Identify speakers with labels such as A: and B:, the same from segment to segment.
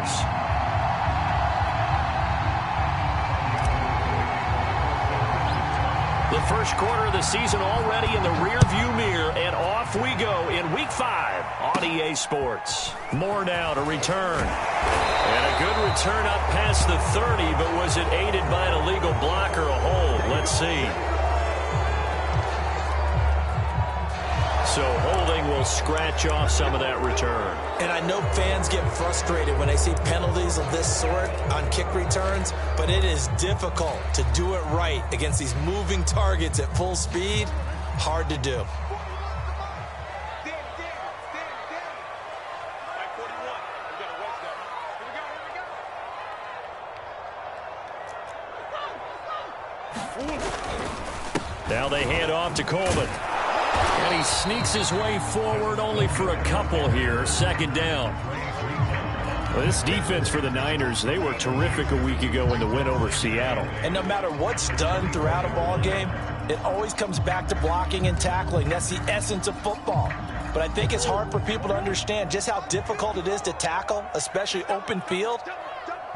A: 49ers. The first quarter of the season already in the rearview mirror, and off we go in Week 5 on EA Sports. More now to return. And a good return up past the 30, but was it aided by an illegal block or a hold? Let's see. So holding will scratch off some of that return.
B: And I know fans get frustrated when they see penalties of this sort on kick returns, but it is difficult to do it right against these moving targets at full speed. Hard to do.
A: Now they hand off to Coleman. And he sneaks his way forward only for a couple here. Second down. Well, this defense for the Niners, they were terrific a week ago in the win over Seattle.
B: And no matter what's done throughout a ball game, it always comes back to blocking and tackling. That's the essence of football. But I think it's hard for people to understand just how difficult it is to tackle, especially open field.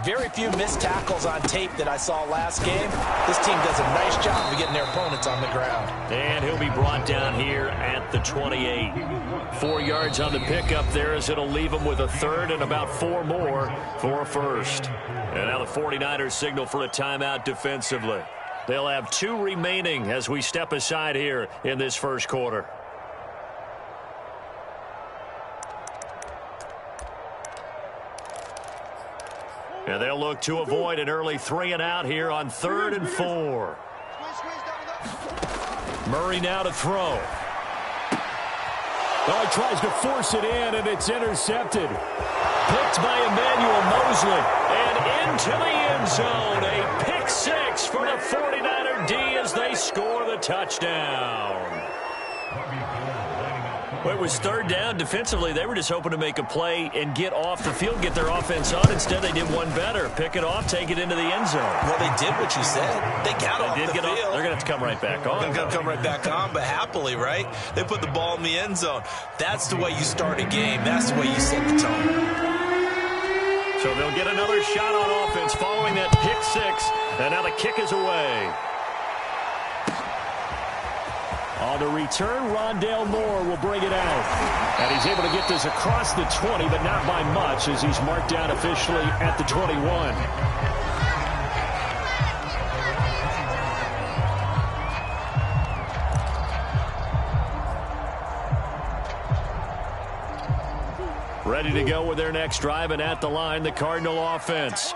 B: Very few missed tackles on tape that I saw last game. This team does a nice job of getting their opponents on the ground.
A: And he'll be brought down here at the 28. 4 yards on the pickup there as it'll leave him with a third and about 4 more for a first. And now the 49ers signal for a timeout defensively. They'll have 2 remaining as we step aside here in this first quarter. And they'll look to avoid an early 3 and out here on 3rd and 4. Murray now to throw.
C: Oh, he tries to force it in, and it's intercepted. Picked by Emmanuel Mosley.
A: And into the end zone. A pick 6 for the 49er D as they score the touchdown. Well, it was 3rd down. Defensively, they were just hoping to make a play and get off the field, get their offense on. Instead, they did one better. Pick it off, take it into the end zone.
B: Well, they did what you said. They got off the field.
A: They're going to have to come right back on.
B: They're going to come right back on, but happily, right? They put the ball in the end zone. That's the way you start a game. That's the way you set the tone.
A: So they'll get another shot on offense following that pick 6. And now the kick is away.
C: On the return, Rondale Moore will bring it out. And he's able to get this across the 20, but not by much as he's marked down officially at the 21.
A: Ready to go with their next drive, and at the line, the Cardinal offense.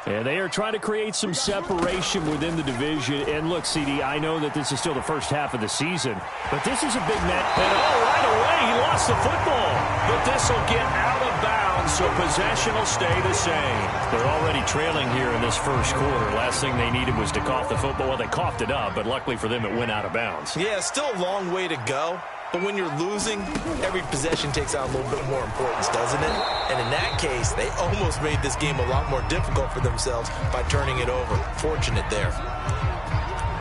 C: And they are trying to create some separation within the division. And look, CD, I know that this is still the first half of the season, but this is a big match.
A: And right away, he lost the football. But this will get out of bounds, so possession will stay the same. They're already trailing here in this first quarter. Last thing they needed was to cough the football. Well, they coughed it up, but luckily for them, it went out of bounds.
B: Yeah, still a long way to go. But when you're losing, every possession takes on a little bit more importance, doesn't it? And in that case, they almost made this game a lot more difficult for themselves by turning it over. Fortunate there.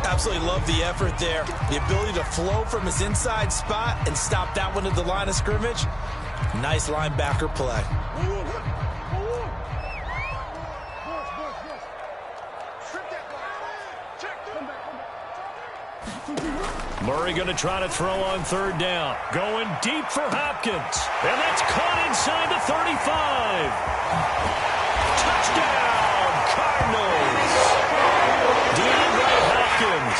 B: Absolutely love the effort there. The ability to flow from his inside spot and stop that one at the line of scrimmage. Nice linebacker play.
A: Murray going to try to throw on 3rd down. Going deep for Hopkins. And that's caught inside the 35. Touchdown, Cardinals. DeAndre Hopkins,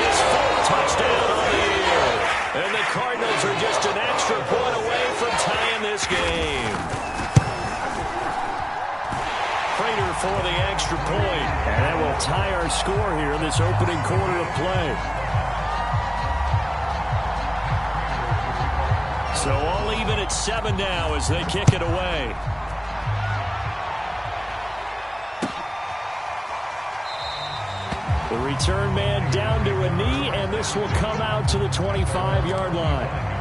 A: his 4th touchdown on the year. And the Cardinals are just an extra point away from tying this game. Prater for the extra point.
C: And that will tie our score here in this opening quarter of play.
A: So all even at 7 now as they kick it away.
C: The return man down to a knee, and this will come out to the 25-yard line.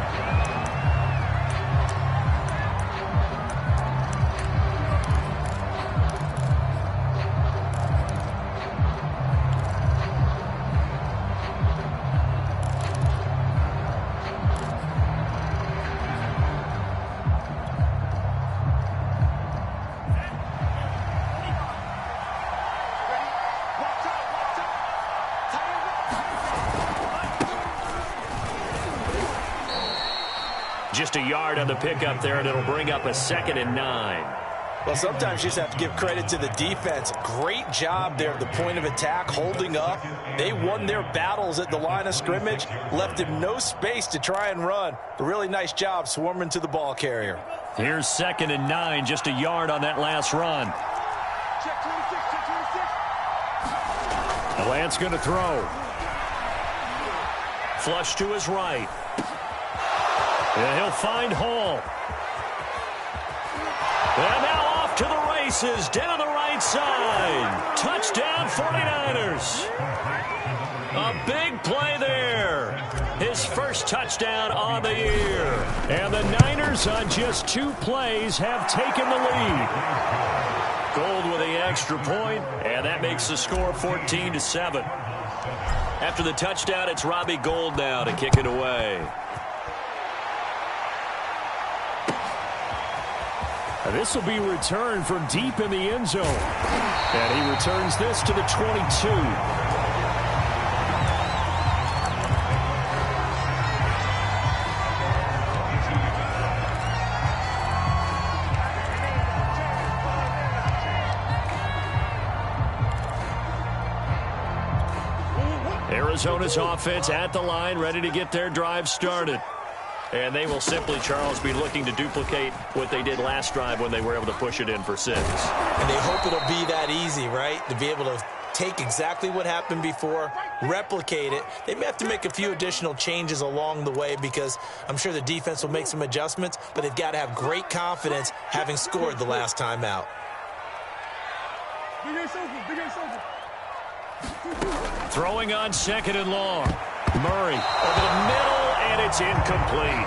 A: just a yard on the pickup there, and it'll bring up a 2nd and 9.
B: Well, sometimes you just have to give credit to the defense. Great job there at the point of attack, holding up. They won their battles at the line of scrimmage, left him no space to try and run. A really nice job swarming to the ball carrier.
A: Here's 2nd and 9, just a yard on that last run. Lance going to throw. Flush to his right. And he'll find Hall. And now off to the races, down the right side. Touchdown 49ers. A big play there. His first touchdown on the year. And the Niners on just 2 plays have taken the lead. Gold with the extra point, and that makes the score 14-7. After the touchdown, it's Robbie Gould now to kick it away. This will be returned from deep in the end zone. And he returns this to the 22. Arizona's offense at the line, ready to get their drive started. And they will simply, Charles, be looking to duplicate what they did last drive when they were able to push it in for 6.
B: And they hope it'll be that easy, right? To be able to take exactly what happened before, replicate it. They may have to make a few additional changes along the way because I'm sure the defense will make some adjustments, but they've got to have great confidence having scored the last time out.
A: Throwing on 2nd and long. Murray over the middle, and it's incomplete.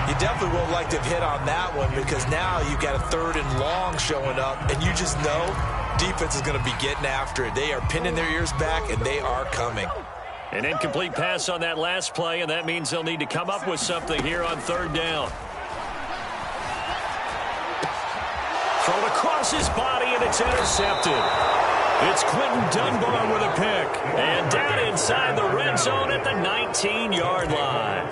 B: You definitely would like to have hit on that one because now you've got a 3rd and long showing up, and you just know defense is going to be getting after it. They are pinning their ears back, and they are coming.
A: An incomplete pass on that last play, and that means they'll need to come up with something here on 3rd down. Thrown across his body, and it's intercepted. It's Quinton Dunbar with a pick. And down inside the red zone at the 19-yard line.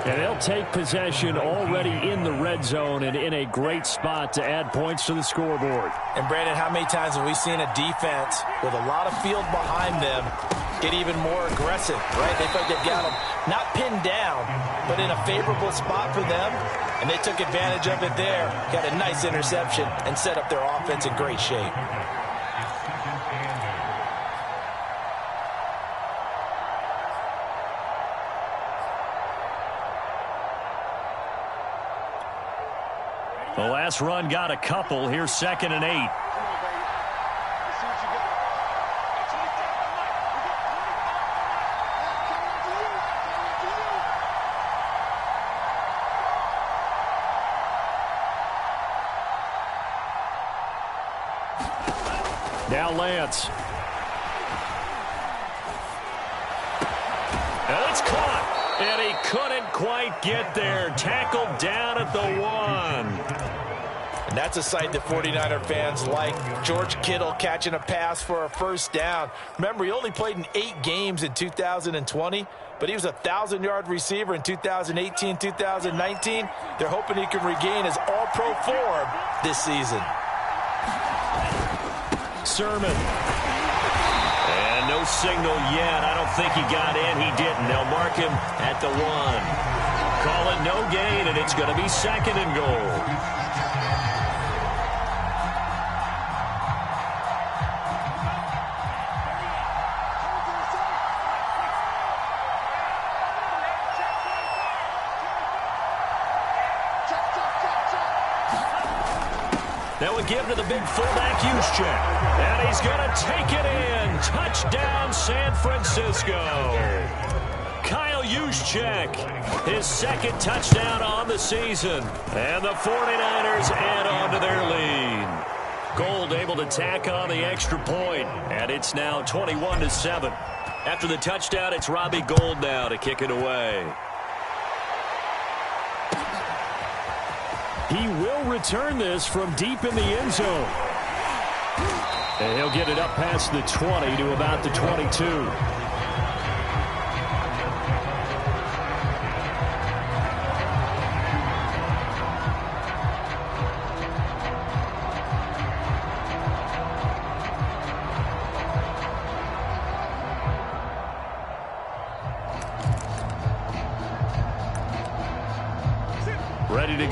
A: And they'll take possession already in the red zone and in a great spot to add points to the scoreboard.
B: And, Brandon, how many times have we seen a defense with a lot of field behind them get even more aggressive, right? They feel like they've got them not pinned down, but in a favorable spot for them. And they took advantage of it there. Got a nice interception and set up their offense in great shape.
A: The last run got a couple. Here's 2nd and 8. Now Lance. And it's caught. And he couldn't quite get there. Tackled down at the 1.
B: And that's a sight that 49er fans like. George Kittle catching a pass for a first down. Remember, he only played in 8 games in 2020, but he was a 1,000-yard receiver in 2018, 2019. They're hoping he can regain his all-pro form this season.
A: Sermon. And no signal yet. I don't think he got in. He didn't. They'll mark him at the 1. Call it no gain, and it's going to be 2nd and goal. That would give to the big fullback Juszczyk. And he's going to take it in. Touchdown, San Francisco. Kyle Juszczyk, his 2nd touchdown on the season. And the 49ers add on to their lead. Gould able to tack on the extra point. And it's now 21-7. After the touchdown, it's Robbie Gould now to kick it away. He will return this from deep in the end zone. And he'll get it up past the 20 to about the 22.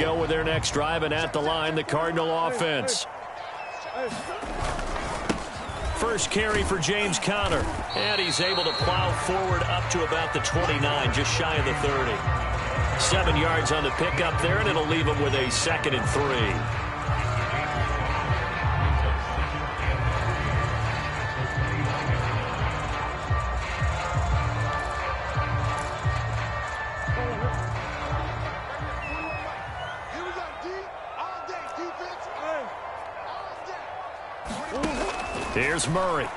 C: go with their next drive, and at the line, the Cardinal offense. First carry for James Conner, and he's able to plow forward up to about the 29, just shy of the 30. 7 yards on the pickup there, and it'll leave him with a 2nd and 3. Here's Murray.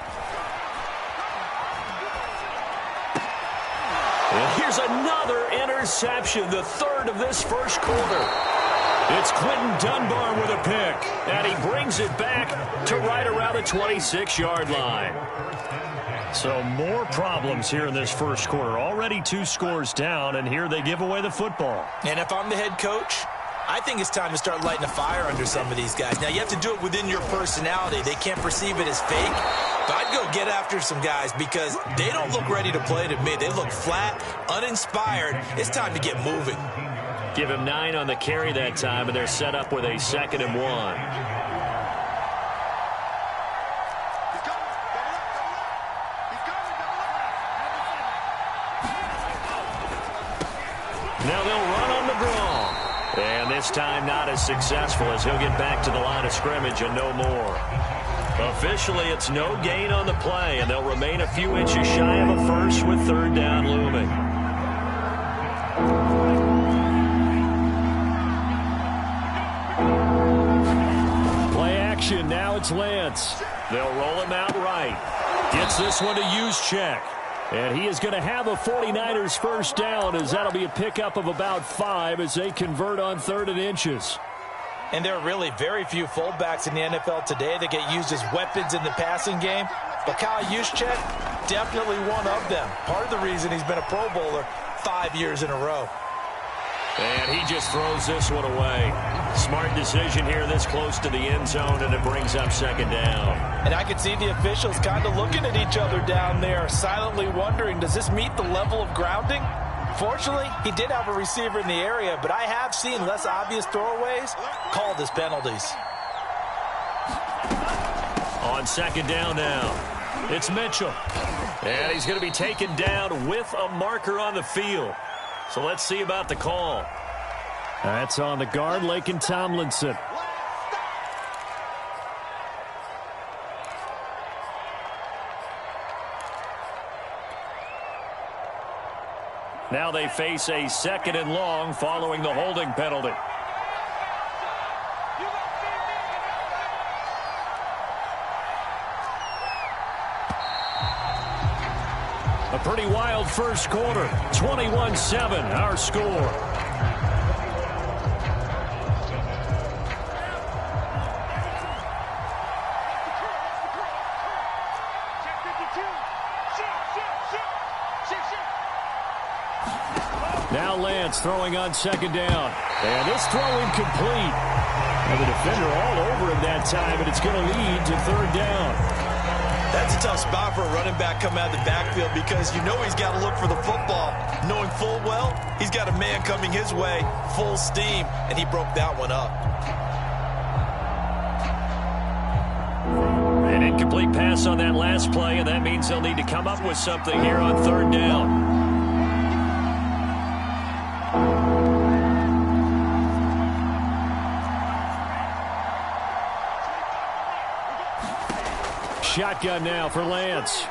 C: And here's another interception, the 3rd of this first quarter. It's Quinton Dunbar with a pick, and he brings it back to right around the 26-yard line. So more problems here in this first quarter. Already 2 scores down, and here they give away the football.
B: And if I'm the head coach, I think it's time to start lighting a fire under some of these guys. Now, you have to do it within your personality. They can't perceive it as fake. But I'd go get after some guys because they don't look ready to play to me. They look flat, uninspired. It's time to get moving.
A: Give him 9 on the carry that time, and they're set up with a 2nd and 1. Now they'll run on the draw. And this time not as successful as he'll get back to the line of scrimmage and no more. Officially, it's no gain on the play, and they'll remain a few inches shy of a first with 3rd down looming.
C: Play action. Now it's Lance. They'll roll him out right. Gets this one to use check. And he is going to have a 49ers first down, as that'll be a pickup of about 5 as they convert on 3rd and inches.
B: And there are really very few fullbacks in the NFL today that get used as weapons in the passing game. But Kyle Juszczyk, definitely one of them. Part of the reason he's been a Pro Bowler 5 years in a row.
A: And he just throws this one away. Smart decision here this close to the end zone, and it brings up 2nd down.
B: And I could see the officials kind of looking at each other down there, silently wondering, does this meet the level of grounding? Fortunately, he did have a receiver in the area, but I have seen less obvious throwaways called as penalties.
A: On 2nd down now, it's Mitchell. And he's going to be taken down with a marker on the field. So let's see about the call.
C: That's on the guard, Laken Tomlinson.
A: Now they face a 2nd and long following the holding penalty. A pretty wild first quarter. 21-7, our score.
C: Now Lance throwing on 2nd down. And this throw incomplete. And the defender all over him that time, and it's going to lead to 3rd down.
B: That's a tough spot for a running back coming out of the backfield because you know he's got to look for the football, knowing full well he's got a man coming his way, full steam, and he broke that one up.
A: An incomplete pass on that last play, and that means they'll need to come up with something here on 3rd down.
C: Shotgun now for Lance.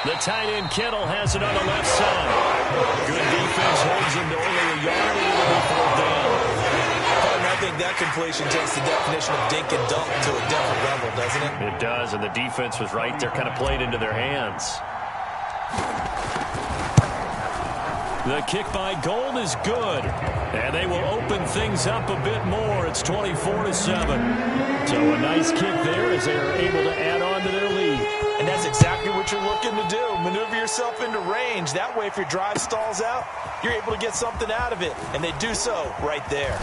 A: The tight end Kittle has it on the left side. Good defense holds him to only a yard, and it'll be 4th down.
B: I think that completion takes the definition of dink and dunk to a different level, doesn't it?
A: It does, and the defense was right there, kind of played into their hands.
C: The kick by Gold is good, and they will open things up a bit more. It's 24-7. So a nice kick there as they are able to add on to their lead.
B: And that's exactly what you're looking to do. Maneuver yourself into range. That way, if your drive stalls out, you're able to get something out of it. And they do so right there.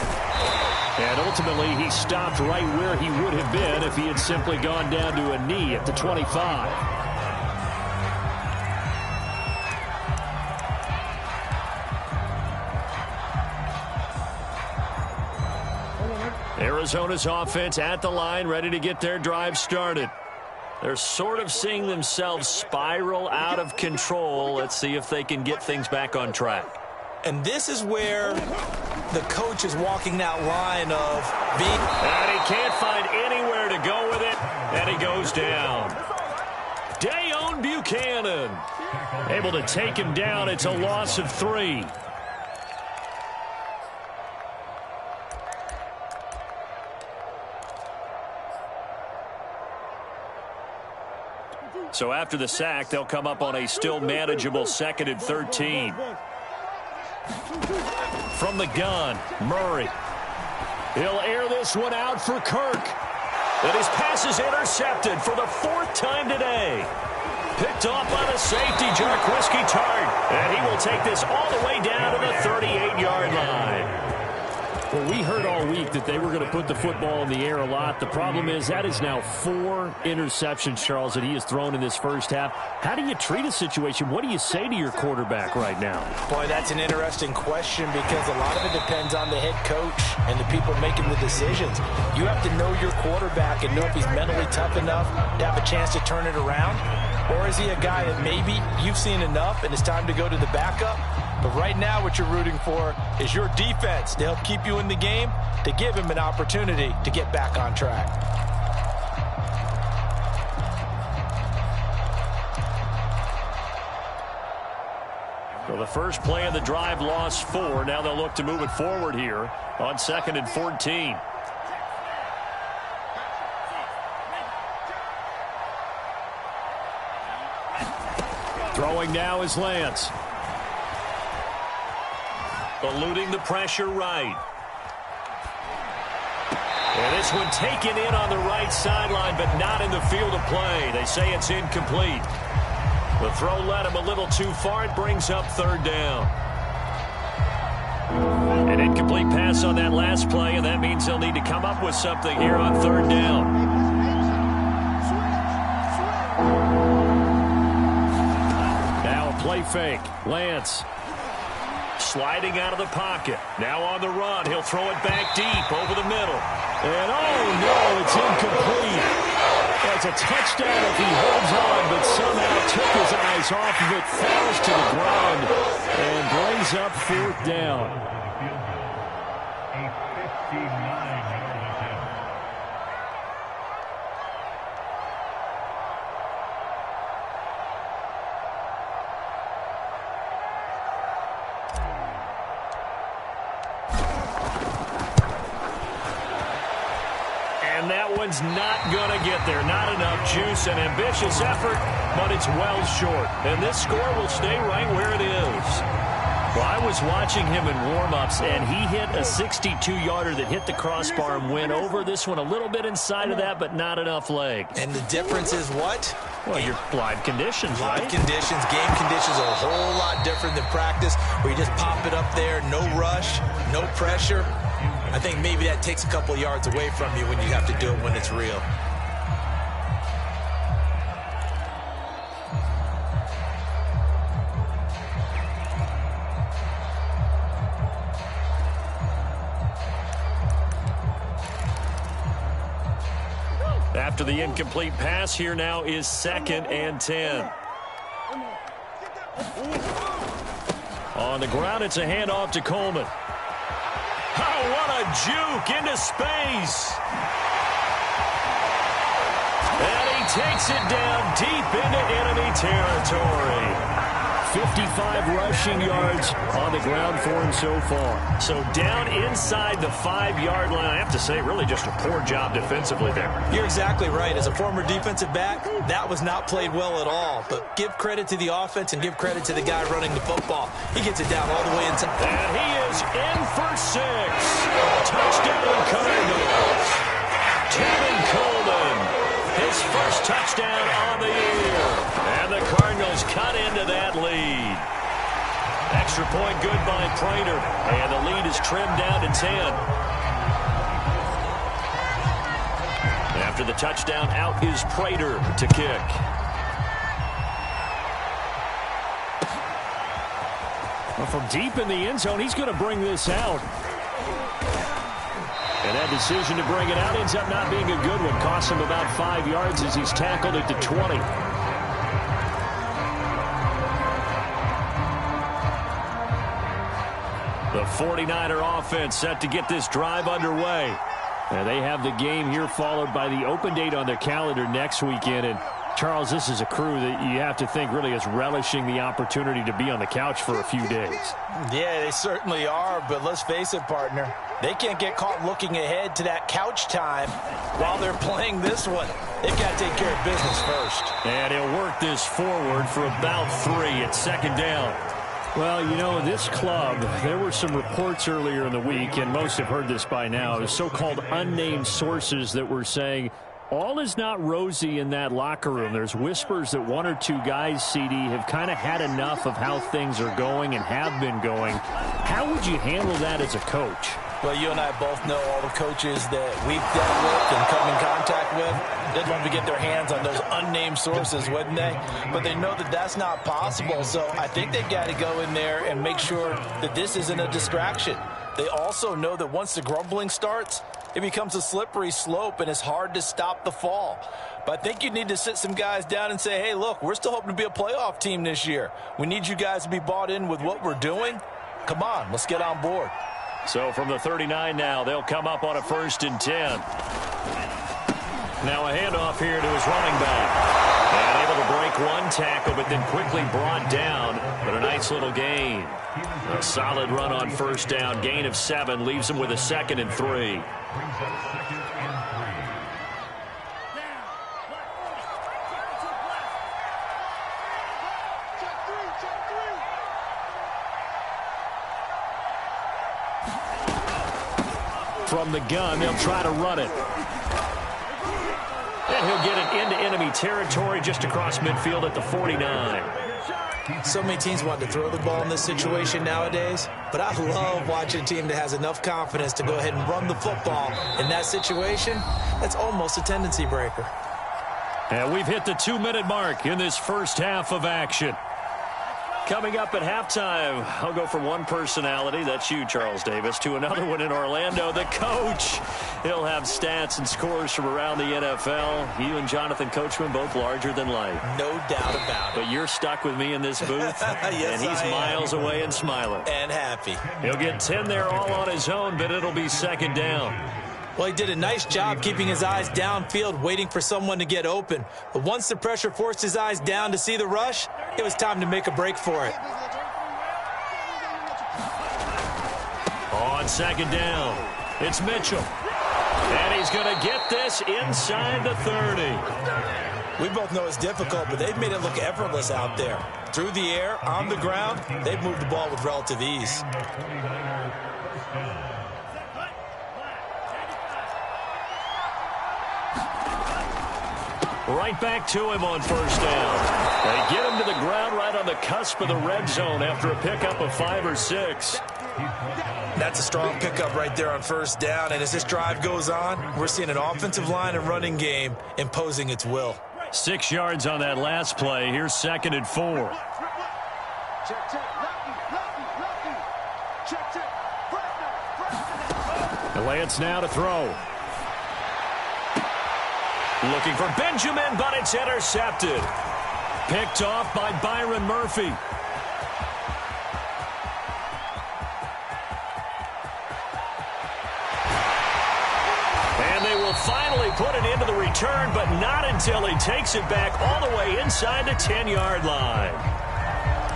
C: And ultimately, he stopped right where he would have been if he had simply gone down to a knee at the 25.
A: Arizona's offense at the line, ready to get their drive started. They're sort of seeing themselves spiral out of control. Let's see if they can get things back on track.
B: And this is where the coach is walking that line of being...
A: And he can't find anywhere to go with it, and he goes down. Dayon Buchanan able to take him down. It's a loss of 3. So after the sack, they'll come up on a still manageable 2nd and 13. From the gun, Murray. He'll air this one out for Kirk. And his pass is intercepted for the 4th time today. Picked off by the safety, Jarquiski Tartt. And he will take this all the way down to the 38-yard line.
C: Well, we heard all week that they were going to put the football in the air a lot. The problem is that is now 4 interceptions, Charles, that he has thrown in this first half. How do you treat a situation? What do you say to your quarterback right now?
B: Boy, that's an interesting question because a lot of it depends on the head coach and the people making the decisions. You have to know your quarterback and know if he's mentally tough enough to have a chance to turn it around. Or is he a guy that maybe you've seen enough and it's time to go to the backup? But right now what you're rooting for is your defense to help keep you in the game, to give him an opportunity to get back on track.
A: So the first play of the drive lost 4. Now they'll look to move it forward here on 2nd and 14. Throwing now is Lance. Eluding the pressure right. And this one taken in on the right sideline, but not in the field of play. They say it's incomplete. The throw led him a little too far. It brings up 3rd down. An incomplete pass on that last play, and that means they'll need to come up with something here on 3rd down. Now a play fake. Lance. Sliding out of the pocket. Now on the run. He'll throw it back deep over the middle. And oh no, it's incomplete. That's a touchdown if he holds on, but somehow took his eyes off of it, falls to the ground, and brings up 4th down. And that one's not going to get there. Not enough juice. An ambitious effort, but it's well short. And this score will stay right where it is. Well, I was watching him in warm-ups, and he hit a 62-yarder that hit the crossbar and went over. This one a little bit inside of that, but not enough leg.
B: And the difference is what?
A: Well, your live conditions, right?
B: Live conditions, game conditions are a whole lot different than practice, where you just pop it up there, no rush, no pressure. I think maybe that takes a couple yards away from you when you have to do it when it's real.
A: After the incomplete pass, here now is 2nd and 10. On the ground, it's a handoff to Coleman. Oh, what a juke into space. And he takes it down deep into enemy territory. 55 rushing yards on the ground for him so far. So down inside the 5-yard line. I have to say, really just a poor job defensively there.
B: You're exactly right. As a former defensive back, that was not played well at all. But give credit to the offense and give credit to the guy running the football. He gets it down all the way inside.
A: And he is in for 6. Touchdown Cardinals. Tevin Coleman, his first touchdown on the year. And the Cardinals cut into that lead. Extra point good by Prater. And the lead is trimmed down to 10. After the touchdown, out is Prater to kick. Well, from deep in the end zone, he's going to bring this out. And
C: And that decision to bring it out ends up not being a good one. Costs him about 5 yards as he's tackled at the 20. The 49er offense set to get this drive underway. And they have the game here followed by the open date on their calendar next weekend. And Charles, this is a crew that you have to think really is relishing the opportunity to be on the couch for a few days.
B: Yeah, they certainly are, but let's face it, partner. They can't get caught looking ahead to that couch time while they're playing this one. They've got to take care of business first.
C: And he'll work this forward for about 3 at second down. Well, you know, this club, there were some reports earlier in the week, and most have heard this by now, so-called unnamed sources that were saying all is not rosy in that locker room. There's whispers that 1 or 2 guys, CD, have kind of had enough of how things are going and have been going. How would you handle that as a coach?
B: Well, you and I both know all the coaches that we've dealt with and come in contact with. They'd love to get their hands on those unnamed sources, wouldn't they? But they know that that's not possible, so I think they've got to go in there and make sure that this isn't a distraction. They also know that once the grumbling starts, it becomes a slippery slope, and it's hard to stop the fall. But I think you need to sit some guys down and say, hey, look, we're still hoping to be a playoff team this year. We need you guys to be bought in with what we're doing. Come on, let's get on board.
C: So from the 39 now, they'll come up on a 1st and 10. Now a handoff here to his running back. And able to break 1 tackle, but then quickly brought down. But a nice little gain. A solid run on 1st down. Gain of 7 leaves him with a 2nd and 3. From the gun, they'll try to run it. And he'll get it into enemy territory just across midfield at the 49.
B: So many teams want to throw the ball in this situation nowadays, but I love watching a team that has enough confidence to go ahead and run the football. In that situation, that's almost a tendency breaker.
C: And we've hit the 2-minute mark in this first half of action. Coming up at halftime, I'll go from one personality, that's you, Charles Davis, to another one in Orlando, the coach. He'll have stats and scores from around the NFL. You and Jonathan Coachman, both larger than life.
B: No doubt about it.
C: But you're stuck with me in this booth,
B: yes,
C: and he's miles away and smiling.
B: And happy.
C: He'll get 10 there all on his own, but it'll be 2nd down.
B: Well, he did a nice job keeping his eyes downfield, waiting for someone to get open. But once the pressure forced his eyes down to see the rush, it was time to make a break for it.
C: On 2nd down, it's Mitchell. And he's going to get this inside the 30.
B: We both know it's difficult, but they've made it look effortless out there. Through the air, on the ground, they've moved the ball with relative ease.
C: Right back to him on 1st down. They get him to the ground right on the cusp of the red zone after a pickup of 5 or 6.
B: That's a strong pickup right there on 1st down, and as this drive goes on, we're seeing an offensive line and running game imposing its will.
C: 6 yards on that last play. Here's 2nd and 4. The Lance now to throw. Looking for Benjamin, but it's intercepted. Picked off by Byron Murphy. And they will finally put it into the return, but not until he takes it back all the way inside the 10-yard line.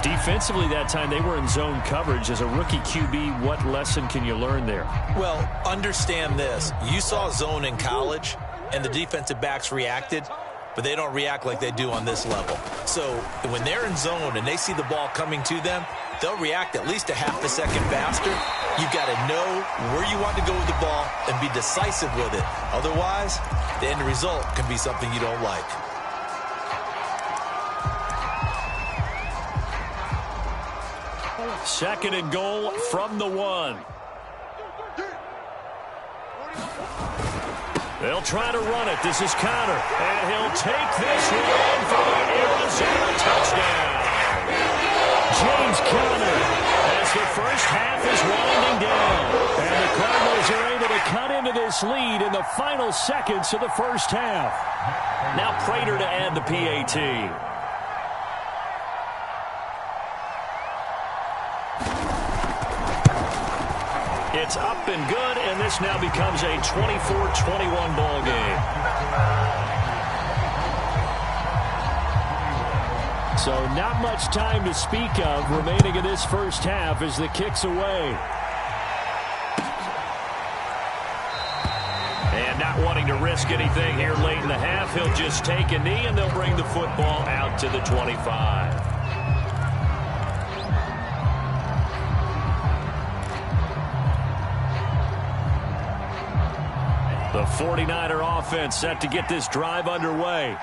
C: Defensively that time, they were in zone coverage. As a rookie QB, what lesson can you learn there?
B: Well, understand this. You saw zone in college, and the defensive backs reacted, but they don't react like they do on this level. So when they're in zone and they see the ball coming to them, they'll react at least a half a second faster. You've got to know where you want to go with the ball and be decisive with it. Otherwise, the end result can be something you don't like.
C: Second and goal from the 1. They'll try to run it. This is Conner. And he'll take this one for the Arizona touchdown. James Conner as the first half is winding down. And the Cardinals Raiders are able to cut into this lead in the final seconds of the first half. Now Prater to add the PAT. It's up and good, and this now becomes a 24-21 ball game. So not much time to speak of remaining in this first half as the kick's away. And not wanting to risk anything here late in the half, he'll just take a knee, and they'll bring the football out to the 25. The 49er offense set to get this drive underway.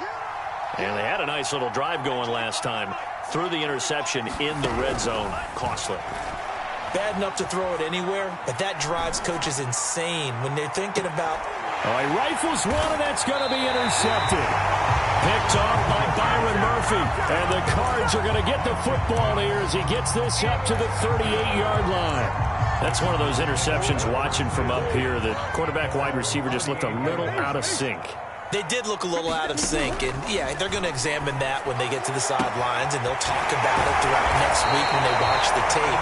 C: And they had a nice little drive going last time. Threw the interception in the red zone. Costly.
B: Bad enough to throw it anywhere, but that drives coaches insane when they're thinking about...
C: Oh, he rifles one, and that's going to be intercepted. Picked off by Byron Murphy. And the Cards are going to get the football here as he gets this up to the 38-yard line. That's one of those interceptions watching from up here. The quarterback wide receiver just looked a little out of sync.
B: They did look a little out of sync, and yeah, they're going to examine that when they get to the sidelines, and they'll talk about it throughout next week when they watch the tape.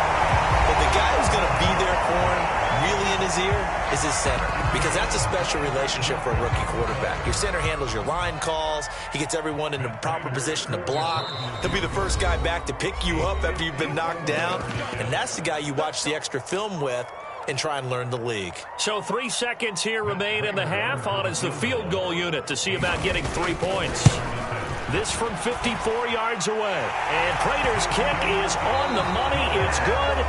B: But the guy who's going to be there for him, really in his ear, is his center, because that's a special relationship for a rookie quarterback. Your center handles your line calls. He gets everyone in the proper position to block. He'll be the first guy back to pick you up after you've been knocked down, and that's the guy you watch the extra film with and try and learn the league.
C: So 3 seconds here remain in the half. On is the field goal unit to see about getting 3 points. This from 54 yards away. And Prater's kick is on the money. It's good.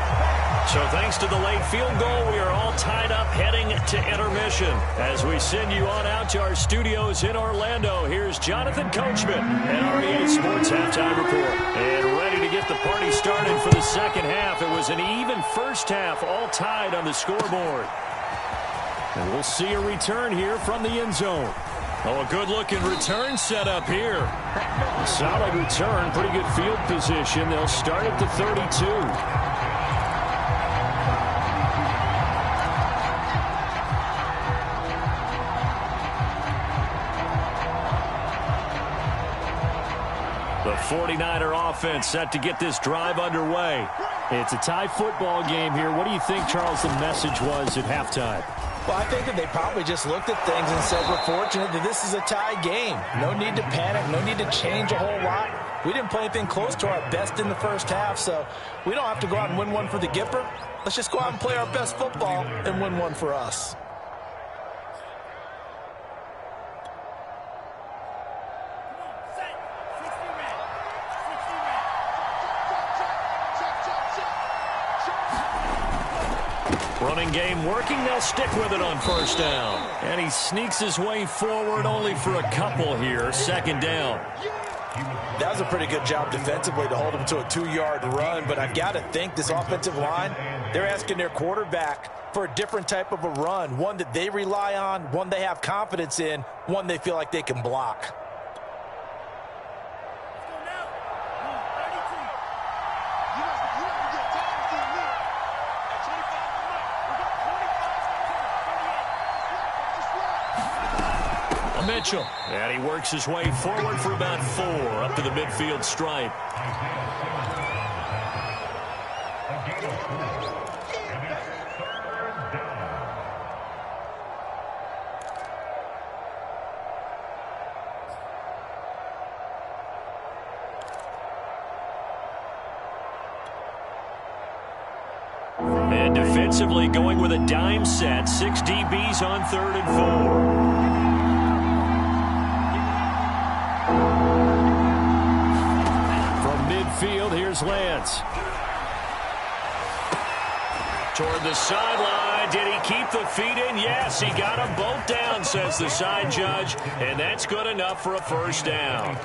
C: So thanks to the late field goal, we are all tied up heading to intermission. As we send you on out to our studios in Orlando, here's Jonathan Coachman at REA Sports Halftime Report. And ready to get the party started for the second half. It was an even first half, all tied on the scoreboard. And we'll see a return here from the end zone. Oh, a good-looking return set up here. A solid return, pretty good field position. They'll start at the 32. The 49er offense set to get this drive underway. It's a tie football game here. What do you think, Charles, the message was at halftime?
B: Well, I think that they probably just looked at things and said, we're fortunate that this is a tie game. No need to panic. No need to change a whole lot. We didn't play anything close to our best in the first half, so we don't have to go out and win one for the Gipper. Let's just go out and play our best football and win one for us.
C: Running game working. They'll stick with it on first down. And he sneaks his way forward only for a couple here. Second down.
B: That was a pretty good job defensively to hold him to a 2-yard run, but I've got to think this offensive line, they're asking their quarterback for a different type of a run, one that they rely on, one they have confidence in, one they feel like they can block.
C: Mitchell. And he works his way forward for about 4 up to the midfield stripe. And defensively going with a dime set. 6 DBs on 3rd and 4. Field, here's Lance. Toward the sideline. Did he keep the feet in? Yes, he got them both down, says the side judge. And that's good enough for a first down.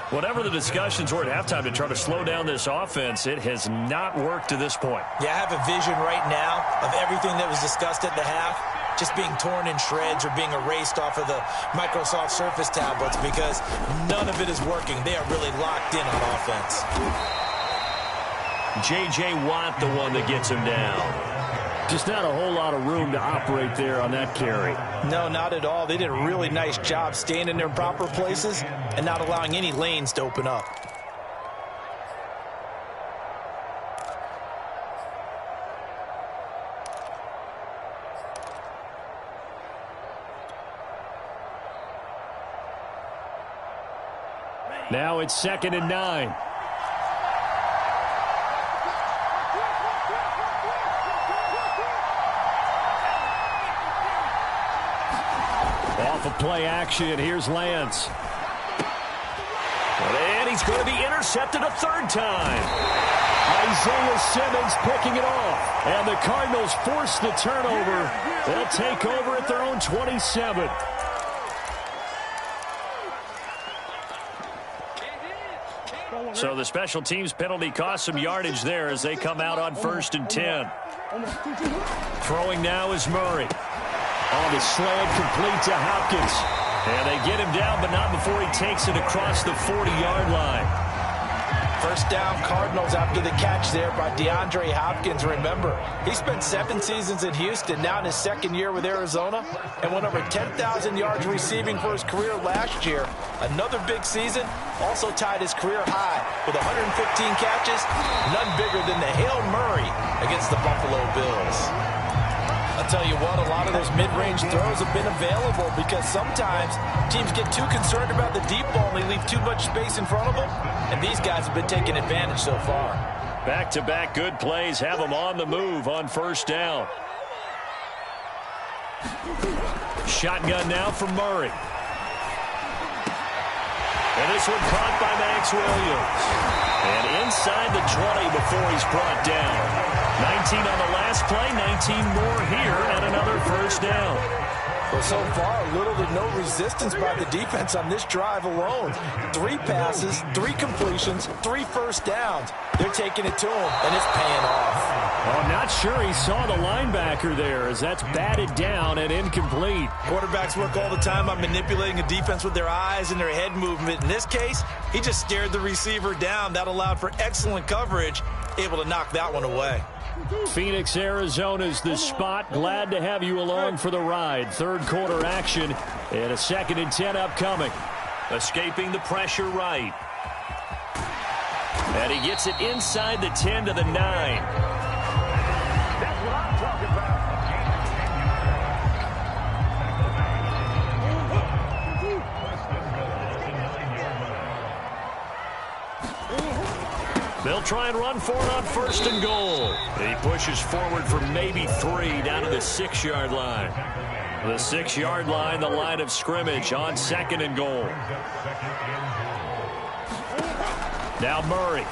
C: Whatever the discussions were at halftime to try to slow down this offense, it has not worked to this point.
B: Yeah, I have a vision right now of everything that was discussed at the half just being torn in shreds or being erased off of the Microsoft Surface tablets because none of it is working. They are really locked in on offense.
C: J.J. Watt, the one that gets him down. Just not a whole lot of room to operate there on that carry.
B: No, not at all. They did a really nice job staying in their proper places and not allowing any lanes to open up.
C: Now it's 2nd and 9. Off of play action, here's Lance.
A: And he's going to be intercepted a third time.
C: Isaiah Simmons picking it off. And the Cardinals force the turnover. They'll take over at their own 27.
A: So the special teams penalty cost some yardage there as they come out on 1st and 10.
C: Throwing now is Murray. On the slant, complete to Hopkins.
A: And they get him down, but not before he takes it across the 40-yard line.
B: First down, Cardinals after the catch there by DeAndre Hopkins. Remember, he spent 7 seasons in Houston, now in his 2nd year with Arizona, and went over 10,000 yards receiving for his career last year. Another big season, also tied his career high with 115 catches, none bigger than the Hail Murray against the Buffalo Bills. I'll tell you what, a lot of those mid-range throws have been available because sometimes teams get too concerned about the deep ball and they leave too much space in front of them, and these guys have been taking advantage so far.
A: Back-to-back good plays have them on the move on 1st down.
C: Shotgun now for Murray.
A: And this one caught by Max Williams. And inside the 20 before he's brought down. 19 on the last play, 19 more here, and another 1st down.
B: Well, so far, little to no resistance by the defense on this drive alone. 3 passes, 3 completions, 3 first downs. They're taking it to him, and it's paying off.
C: Oh, I'm not sure he saw the linebacker there as that's batted down and incomplete.
B: Quarterbacks work all the time on manipulating a defense with their eyes and their head movement. In this case, he just stared the receiver down. That allowed for excellent coverage, able to knock that one away.
C: Phoenix, Arizona's the spot. Glad to have you along for the ride. 3rd quarter action and a 2nd and 10 upcoming.
A: Escaping the pressure right. And he gets it inside the 10 to the 9.
D: That's what I'm talking about.
A: They'll try and run for it on 1st and goal. He pushes forward for maybe 3 down to the 6-yard line. The 6-yard line, the line of scrimmage on 2nd and goal. Now Murray.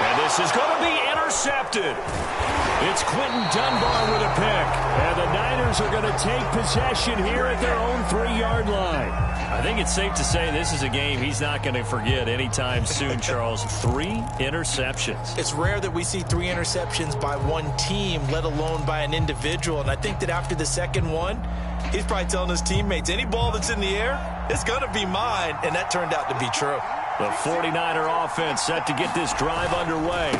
A: And this is going to be intercepted. It's Quinton Dunbar with a pick. And the Niners are going to take possession here at their own 3-yard line. I think it's safe to say this is a game he's not going to forget anytime soon, Charles. 3 interceptions.
B: It's rare that we see 3 interceptions by one team, let alone by an individual. And I think that after the 2nd one, he's probably telling his teammates, any ball that's in the air, it's going to be mine. And that turned out to be true.
A: The 49er offense set to get this drive underway.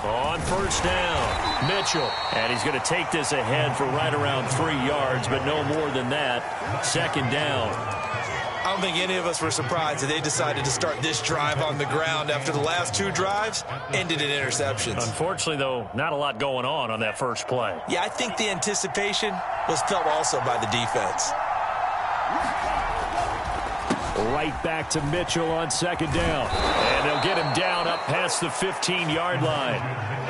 A: On 1st down, Mitchell. And he's going to take this ahead for right around 3 yards, but no more than that. 2nd down.
B: I don't think any of us were surprised that they decided to start this drive on the ground after the last 2 drives ended in interceptions.
A: Unfortunately, though, not a lot going on that first play.
B: Yeah, I think the anticipation was felt also by the defense.
C: Right back to Mitchell on 2nd down.
A: And they'll get him down up past the 15-yard line.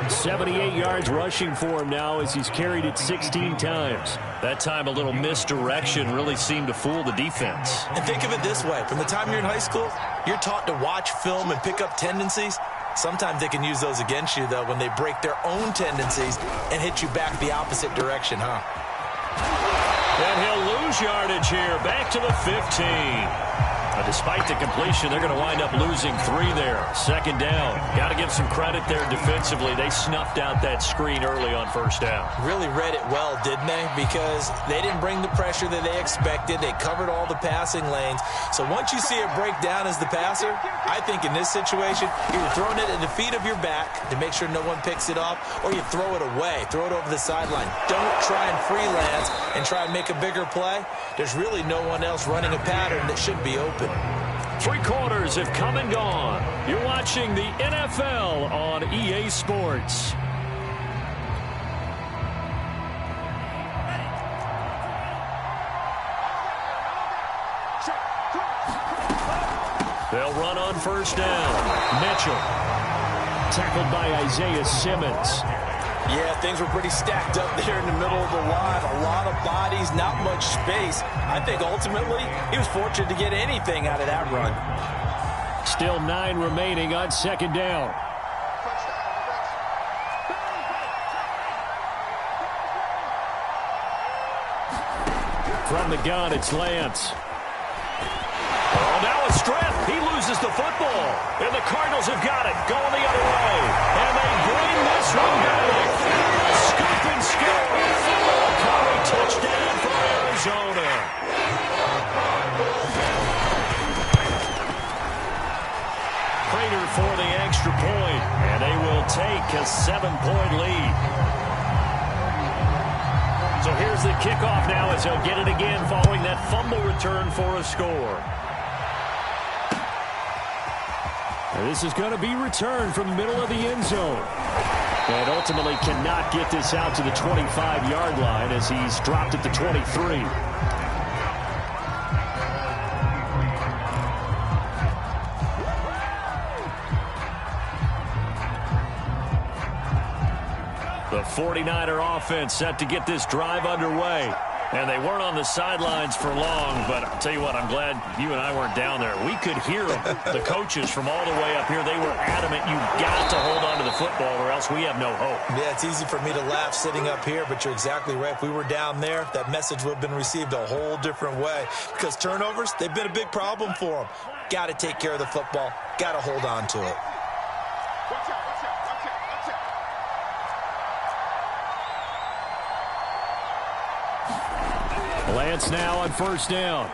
C: 78 yards rushing for him now as he's carried it 16 times.
A: That time a little misdirection really seemed to fool the defense.
B: And think of it this way. From the time you're in high school, you're taught to watch film and pick up tendencies. Sometimes they can use those against you, though, when they break their own tendencies and hit you back the opposite direction, huh?
A: And he'll lose yardage here, back to the 15. Despite the completion, they're going to wind up losing 3 there. Second down. Got to give some credit there defensively. They snuffed out that screen early on first down.
B: Really read it well, didn't they? Because they didn't bring the pressure that they expected. They covered all the passing lanes. So once you see it break down as the passer, I think in this situation, you're throwing it at the feet of your back to make sure no one picks it off, or you throw it away, throw it over the sideline. Don't try and freelance and try and make a bigger play. There's really no one else running a pattern that should be open.
A: 3 quarters have come and gone. You're watching the NFL on EA Sports. They'll run on first down. Mitchell. Tackled by Isaiah Simmons.
B: Yeah, things were pretty stacked up there in the middle of the line. A lot of bodies, not much space. I think ultimately he was fortunate to get anything out of that run.
A: Still 9 remaining on second down. From the gun, it's Lance. Oh, now a strip. He loses the football. And the Cardinals have got it. Going the other way. And they bring this one back. Scoop and score. Curry touchdown for Arizona. Prater for the extra point. And they will take a 7-point lead. So here's the kickoff now as they'll get it again following that fumble return for a score. And this is going to be returned from the middle of the end zone. And ultimately cannot get this out to the 25-yard line as he's dropped at the 23. The 49er offense set to get this drive underway. And they weren't on the sidelines for long, but I'll tell you what, I'm glad you and I weren't down there. We could hear them, the coaches from all the way up here. They were adamant, you've got to hold on to the football or else we have no hope.
B: Yeah, it's easy for me to laugh sitting up here, but you're exactly right. If we were down there, that message would have been received a whole different way. Because turnovers, they've been a big problem for them. Got to take care of the football. Got to hold on to it.
A: Lance now on first down.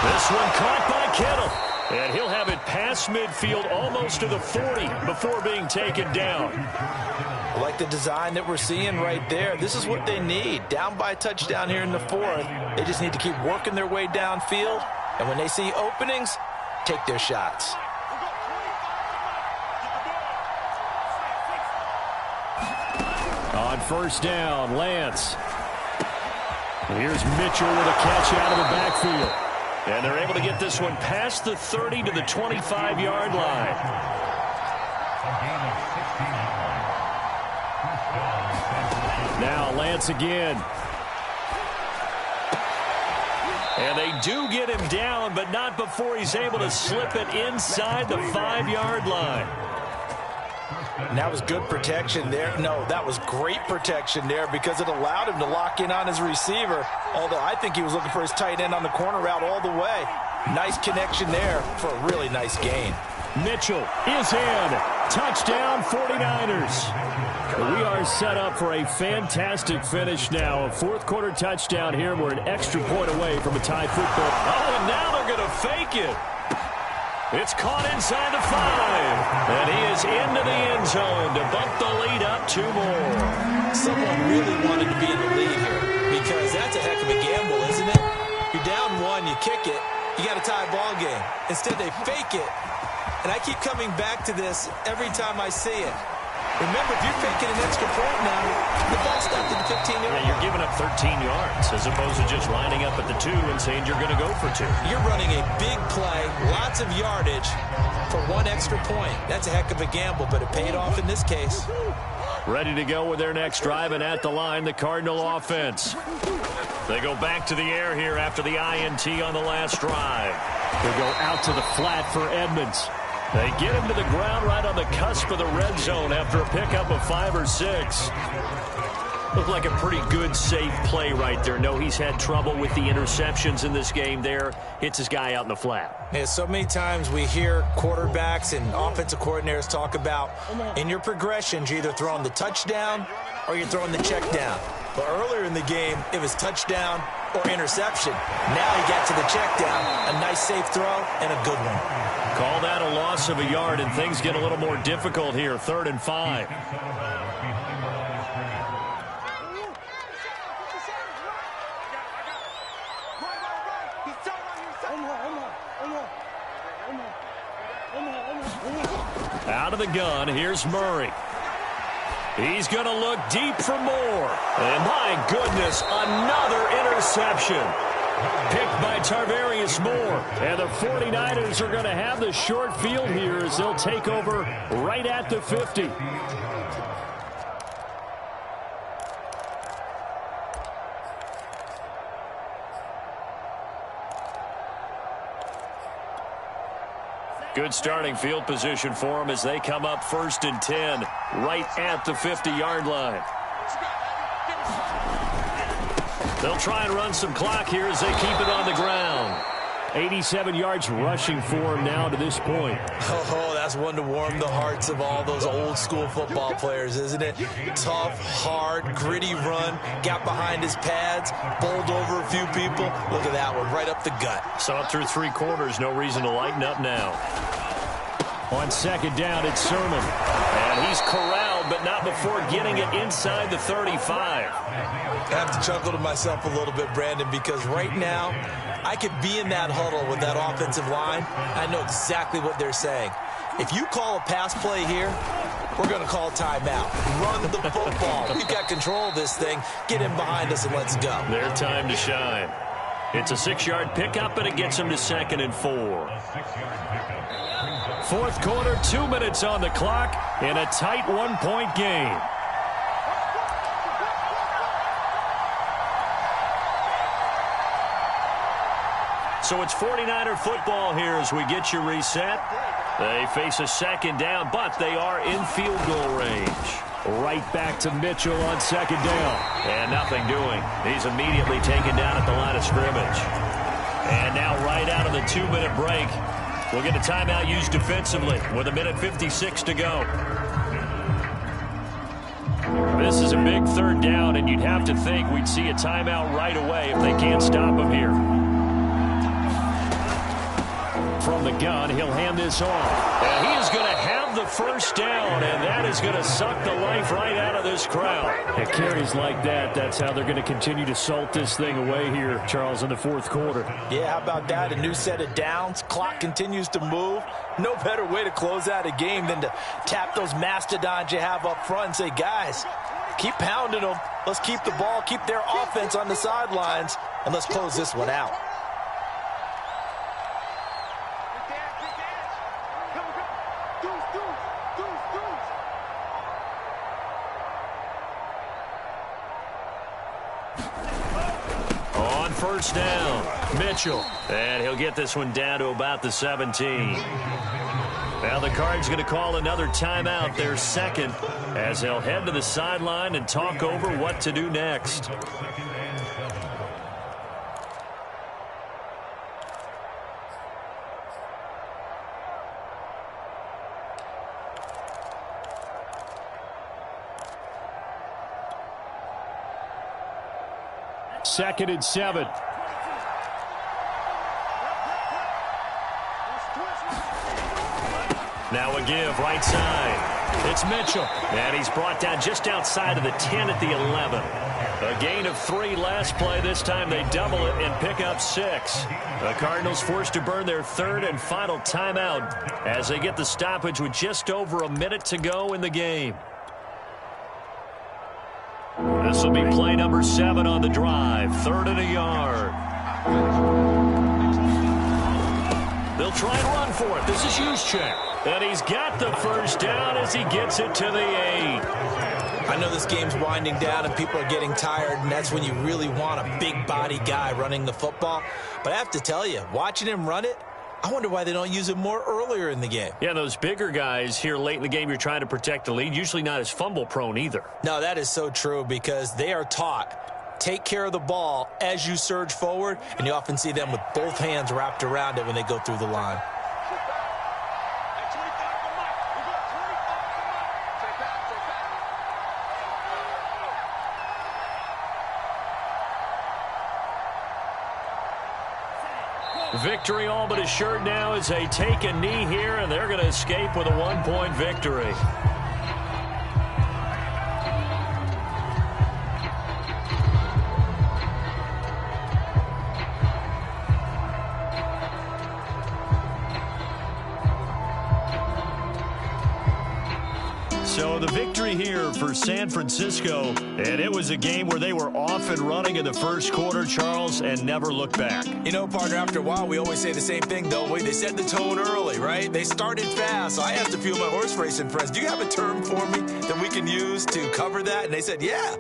A: This one caught by Kittle. And he'll have it past midfield almost to the 40 before being taken down.
B: I like the design that we're seeing right there. This is what they need. Down by a touchdown here in the 4th. They just need to keep working their way downfield. And when they see openings, take their shots.
A: On first down, Lance. Here's Mitchell with a catch out of the backfield. And they're able to get this one past the 30 to the 25-yard line. Now Lance again. And they do get him down, but not before he's able to slip it inside the 5-yard line.
B: And that was good protection there. No, that was great protection there because it allowed him to lock in on his receiver. Although I think he was looking for his tight end on the corner route all the way. Nice connection there for a really nice gain.
A: Mitchell is in. Touchdown 49ers. We are set up for a fantastic finish now. A 4th quarter touchdown here. We're an extra point away from a tie football. Oh, and now they're going to fake it. It's caught inside the 5. And he is into the end zone to bump the lead up 2 more.
B: Someone really wanted to be in the lead here because that's a heck of a gamble, isn't it? You're down 1, you kick it, you got a tie ball game. Instead, they fake it. And I keep coming back to this every time I see it. Remember, if you're faking an extra point now, the ball stopped at the 15-yard line.
A: Yeah, you're giving up 13 yards as opposed to just lining up at the 2 and saying you're going to go for 2.
B: You're running a big play, lots of yardage for 1 extra point. That's a heck of a gamble, but it paid off in this case.
A: Ready to go with their next drive, and at the line, the Cardinal offense. They go back to the air here after the INT on the last drive. They go out to the flat for Edmonds. They get him to the ground right on the cusp of the red zone after a pickup of 5 or 6. Looked like a pretty good, safe play right there. No, he's had trouble with the interceptions in this game there. Hits his guy out in the flat.
B: Yeah, so many times we hear quarterbacks and offensive coordinators talk about in your progressions, you're either throwing the touchdown or you're throwing the check down. But earlier in the game, it was touchdown or interception. Now he got to the check down, a nice safe throw, and a good one.
A: Call that a loss of a yard, and things get a little more difficult here. 3rd and 5. Out of the gun, here's Murray. He's going to look deep for more. And my goodness, another interception. Picked by Tarvarius Moore. And the 49ers are going to have the short field here as they'll take over right at the 50. Good starting field position for them as they come up 1st and 10 right at the 50-yard line. They'll try and run some clock here as they keep it on the ground. 87 yards rushing for him now to this point.
B: Oh, that's one to warm the hearts of all those old-school football players, isn't it? Tough, hard, gritty run, got behind his pads, bowled over a few people. Look at that one, right up the gut.
A: Saw it through 3 quarters, no reason to lighten up now. On 2nd down, it's Sermon. And he's corralled, but not before getting it inside the 35.
B: I have to chuckle to myself a little bit, Brandon, because right now I could be in that huddle with that offensive line. I know exactly what they're saying. If you call a pass play here, we're going to call a timeout. Run the football. We've got control of this thing. Get in behind us and let's go.
A: Their time to shine. It's a 6-yard pickup, and it gets them to 2nd and 4. 4th quarter, 2 minutes on the clock in a tight 1-point game. So it's 49er football here as we get you reset. They face a 2nd down, but they are in field goal range. Right back to Mitchell on 2nd down. And nothing doing. He's immediately taken down at the line of scrimmage. And now right out of the 2-minute break, we'll get a timeout used defensively with 1:56 to go. This is a big 3rd down, and you'd have to think we'd see a timeout right away if they can't stop him here. From the gun, he'll hand this off. And he is going to have the 1st down, and that is going to suck the life right out of this crowd. At carries like that, that's how they're going to continue to salt this thing away here, Charles, in the 4th quarter.
B: Yeah, how about that? A new set of downs. Clock continues to move. No better way to close out a game than to tap those mastodons you have up front and say, guys, keep pounding them. Let's keep the ball, keep their offense on the sidelines, and let's close this one out. On 1st down, Mitchell.
A: And he'll get this one down to about the 17. Now the Cards going to call another timeout, their 2nd, as they'll head to the sideline and talk over what to do next. Second and 7. Now a give right side. It's Mitchell. And he's brought down just outside of the 10 at the 11. A gain of 3 last play. This time they double it and pick up 6. The Cardinals forced to burn their 3rd and final timeout as they get the stoppage with just over a minute to go in the game. This will be play number 7 on the drive. 3rd and a yard. They'll try and run for it. This is Juszczyk. And he's got the 1st down as he gets it to the 8.
B: I know this game's winding down and people are getting tired, and that's when you really want a big body guy running the football. But I have to tell you, watching him run it, I wonder why they don't use it more earlier in the game.
A: Yeah, those bigger guys here late in the game, you're trying to protect the lead, usually not as fumble prone either.
B: No, that is so true because they are taught, take care of the ball as you surge forward, and you often see them with both hands wrapped around it when they go through the line.
A: Victory all but assured now as they take a knee here, and they're going to escape with a 1-point victory. So the victory here for San Francisco, and it was a game where they were off and running in the first quarter, Charles, and never looked back.
B: You know, partner, after a while, we always say the same thing, don't we? They set the tone early, right? They started fast. So I asked a few of my horse racing friends, do you have a term for me that we can use to cover that? And they said, yeah.